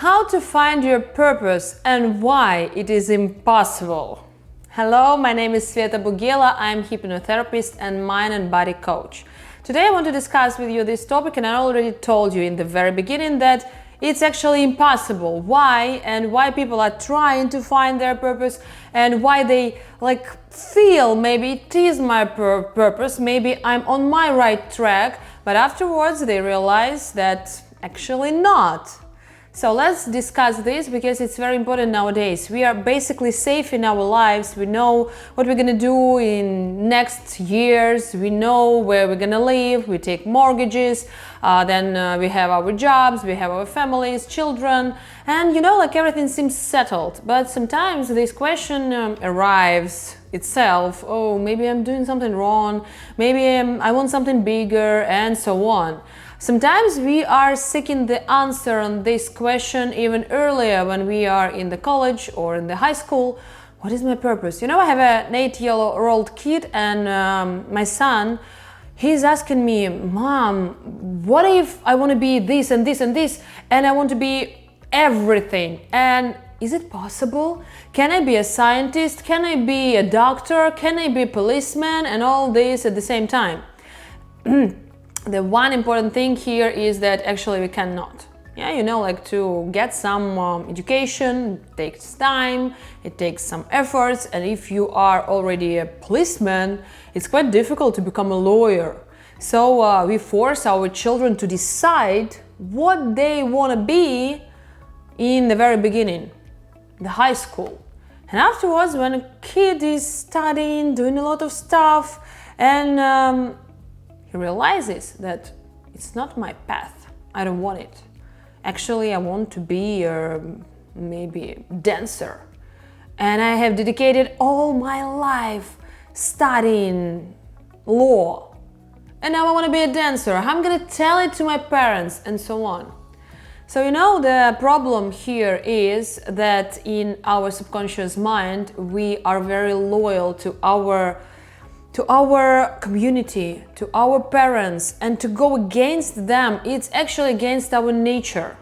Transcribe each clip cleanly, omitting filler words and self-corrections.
How to find your purpose and why it is impossible. Hello, my name is Sveta Bugela. I'm hypnotherapist and mind and body coach. Today I want to discuss with you this topic, and I already told you in the very beginning that it's actually impossible. Why? And why people are trying to find their purpose, and why they feel maybe it is my purpose, maybe I'm on my right track, but afterwards they realize that actually not. So let's discuss this because it's very important nowadays. We are basically safe in our lives. We know what we're gonna do in next years. We know where we're gonna live. We take mortgages. Then we have our jobs. We have our families, children, and everything seems settled. But sometimes this question arrives itself. Oh, maybe I'm doing something wrong. Maybe I want something bigger, and so on. Sometimes we are seeking the answer on this question even earlier when we are in the college or in the high school. What is my purpose? I have an 8-year-old kid, and my son, he's asking me, Mom, what if I want to be this and this and this, and I want to be everything? And is it possible? Can I be a scientist? Can I be a doctor? Can I be a policeman? And all this at the same time. The one important thing here is that actually we cannot. To get some education takes time, it takes some efforts, and if you are already a policeman, it's quite difficult to become a lawyer. So we force our children to decide what they want to be in the very beginning, the high school. And afterwards, when a kid is studying, doing a lot of stuff, and he realizes that it's not my path. I don't want it. Actually, I want to be maybe a dancer. And I have dedicated all my life studying law. And now I want to be a dancer. I'm going to tell it to my parents, and so on. So the problem here is that in our subconscious mind, we are very loyal to our community, to our parents, and to go against them, it's actually against our nature.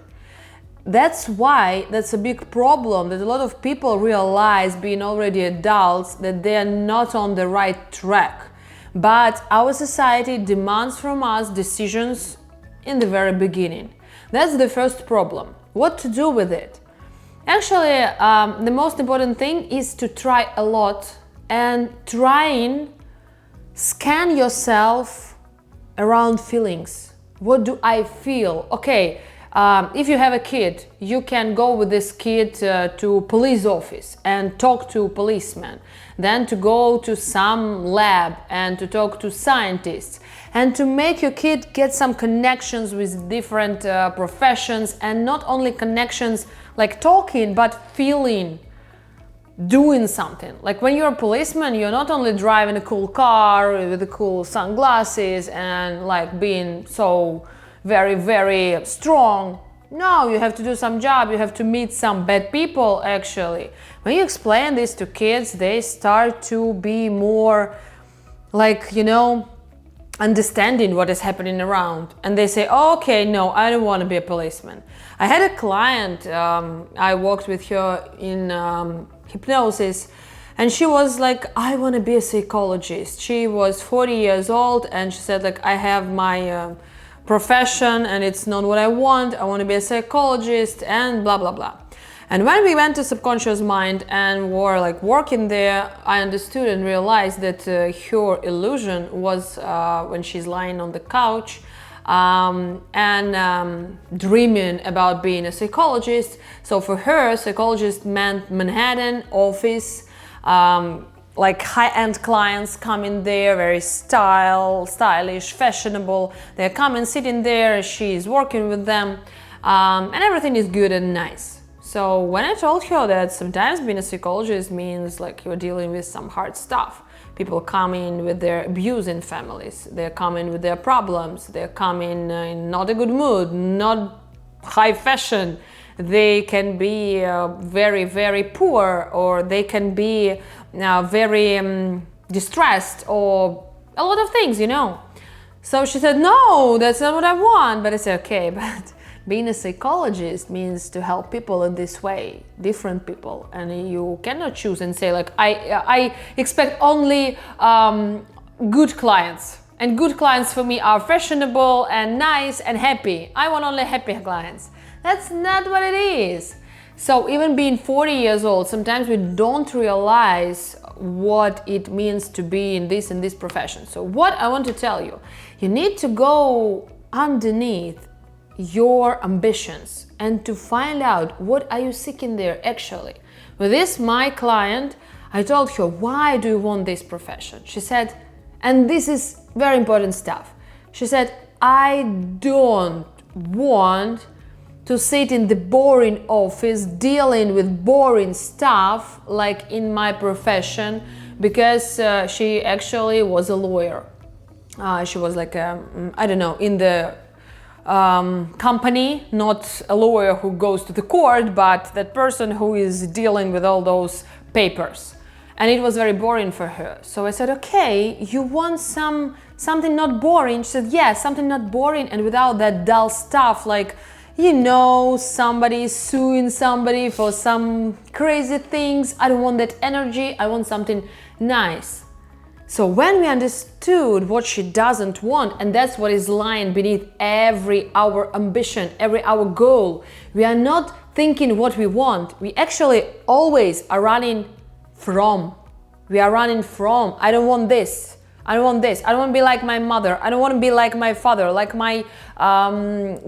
That's why that's a big problem, that a lot of people realize, being already adults, that they are not on the right track. But our society demands from us decisions in the very beginning. That's the first problem. What to do with it? Actually, the most important thing is to try a lot, and scan yourself around feelings. What do I feel? Okay, if you have a kid, you can go with this kid to police office and talk to policemen, then to go to some lab and to talk to scientists, and to make your kid get some connections with different professions, and not only connections like talking, but feeling, doing something. Like when you're a policeman, you're not only driving a cool car with the cool sunglasses and being so very, very strong. No, you have to do some job, you have to meet some bad people actually. When you explain this to kids, they start to be more understanding what is happening around, and they say, oh, okay, no, I don't want to be a policeman. I had a client, I worked with her in hypnosis, and she was like, I want to be a psychologist. She was 40 years old, and she said, I have my profession and it's not what I want to be a psychologist, and blah blah blah. And when we went to subconscious mind and were working there, I understood and realized that her illusion was when she's lying on the couch and dreaming about being a psychologist. So for her, psychologist meant Manhattan office, high-end clients come in there, very stylish, fashionable. They come and sit in there, she's working with them, and everything is good and nice. So when I told her that sometimes being a psychologist means you're dealing with some hard stuff. People come in with their abuse in families, they're coming with their problems, they're coming in not a good mood, not high fashion. They can be very, very poor, or they can be very distressed, or a lot of things, So she said, no, that's not what I want. But I said, okay, but Being a psychologist means to help people in this way, different people, and you cannot choose and say like, I expect only good clients, and good clients for me are fashionable and nice and happy. I want only happy clients. That's not what it is. So even being 40 years old, sometimes we don't realize what it means to be in this profession. So what I want to tell you, you need to go underneath your ambitions and to find out what are you seeking there actually. With this, my client, I told her, why do you want this profession? She said, and this is very important stuff. She said, I don't want to sit in the boring office dealing with boring stuff like in my profession, because she actually was a lawyer. She was like, I don't know, in the company, not a lawyer who goes to the court, but that person who is dealing with all those papers. And it was very boring for her. So I said, okay, you want something not boring? She said, yes, something not boring and without that dull stuff like, you know, somebody suing somebody for some crazy things. I don't want that energy. I want something nice. So when we understood what she doesn't want, and that's what is lying beneath every our ambition, every our goal, we are not thinking what we want. We actually always are running from. We are running from. I don't want this. I don't want this. I don't want to be like my mother. I don't want to be like my father, like my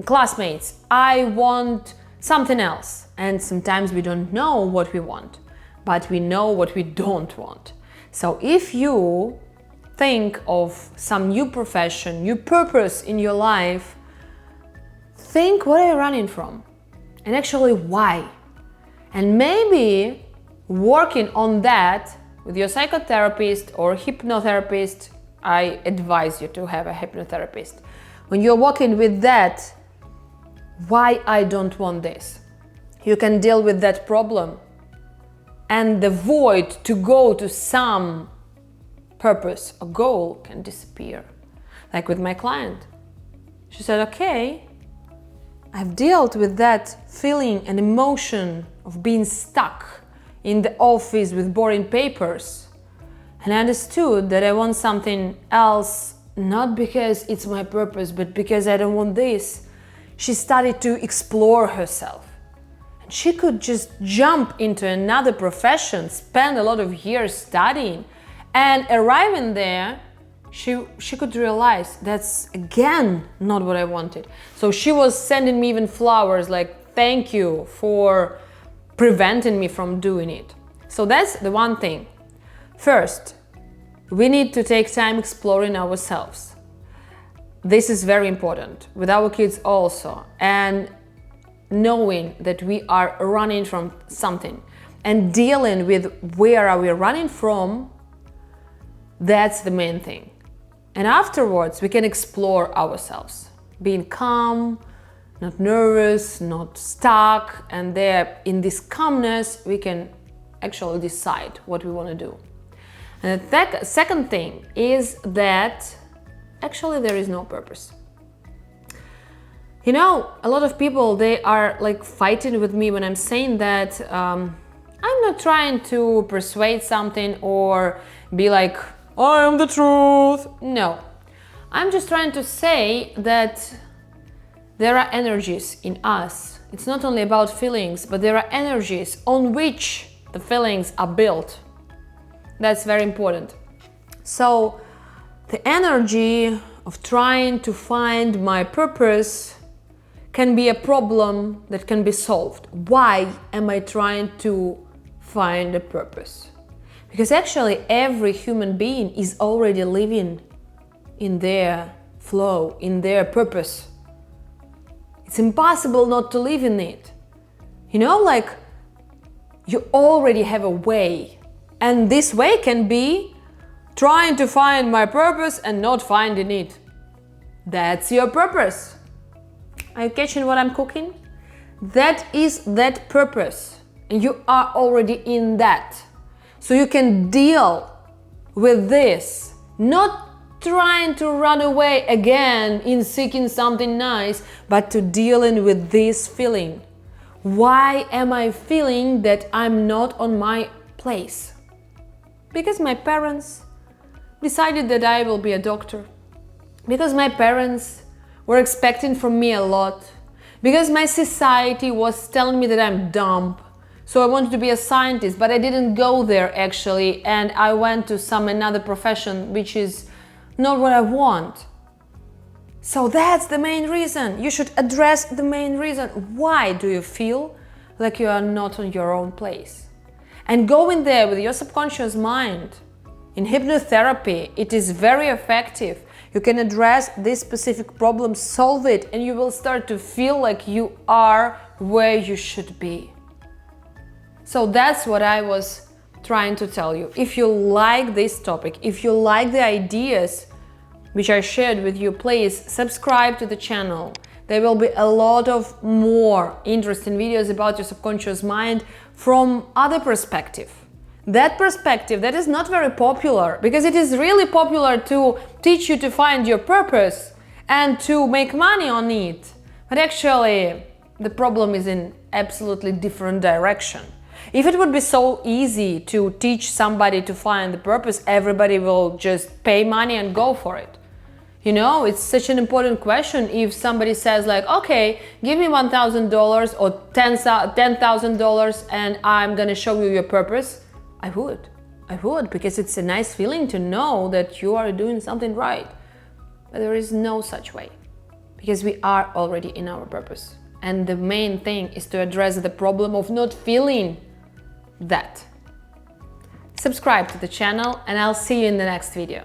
classmates. I want something else. And sometimes we don't know what we want, but we know what we don't want. So if you think of some new profession, new purpose in your life, think what are you running from and actually why. And maybe working on that with your psychotherapist or hypnotherapist. I advise you to have a hypnotherapist. When you're working with that, why I don't want this, you can deal with that problem, and the void to go to some purpose or goal can disappear. Like with my client, she said, okay, I've dealt with that feeling and emotion of being stuck in the office with boring papers, and I understood that I want something else, not because it's my purpose, but because I don't want this. She started to explore herself, and she could just jump into another profession, spend a lot of years studying, and arriving there, she could realize that's again not what I wanted. So she was sending me even flowers like, thank you for preventing me from doing it. So that's the one thing. First, we need to take time exploring ourselves. This is very important with our kids also, and knowing that we are running from something and dealing with where are we running from, that's the main thing. And afterwards we can explore ourselves, being calm, not nervous, not stuck, and there in this calmness we can actually decide what we want to do. And the second thing is that actually there is no purpose. You know, a lot of people, they are like fighting with me when I'm saying that I'm not trying to persuade something or be like, I am the truth. No, I'm just trying to say that there are energies in us. It's not only about feelings, but there are energies on which the feelings are built. That's very important. So the energy of trying to find my purpose can be a problem that can be solved. Why am I trying to find a purpose? Because actually every human being is already living in their flow, in their purpose. It's impossible not to live in it. You know, like you already have a way, and this way can be trying to find my purpose and not finding it. That's your purpose. Are you catching what I'm cooking? That is that purpose, and you are already in that. So you can deal with this, not trying to run away again in seeking something nice, but to dealing with this feeling. Why am I feeling that I'm not on my place? Because my parents decided that I will be a doctor. Because my parents were expecting from me a lot. Because my society was telling me that I'm dumb. So I wanted to be a scientist, but I didn't go there actually, and I went to some another profession which is not what I want. So that's the main reason. You should address the main reason. Why do you feel like you are not on your own place? And go in there with your subconscious mind. In hypnotherapy, it is very effective. You can address this specific problem, solve it, and you will start to feel like you are where you should be. So that's what I was trying to tell you. If you like this topic, if you like the ideas which I shared with you, please subscribe to the channel. There will be a lot of more interesting videos about your subconscious mind from other perspective. That perspective that is not very popular, because it is really popular to teach you to find your purpose and to make money on it. But actually, the problem is in absolutely different direction. If it would be so easy to teach somebody to find the purpose, everybody will just pay money and go for it. You know, it's such an important question. If somebody says like, okay, give me $1,000 or $10,000 and I'm gonna show you your purpose, I would, because it's a nice feeling to know that you are doing something right. But there is no such way, because we are already in our purpose. And the main thing is to address the problem of not feeling that. Subscribe to the channel and I'll see you in the next video.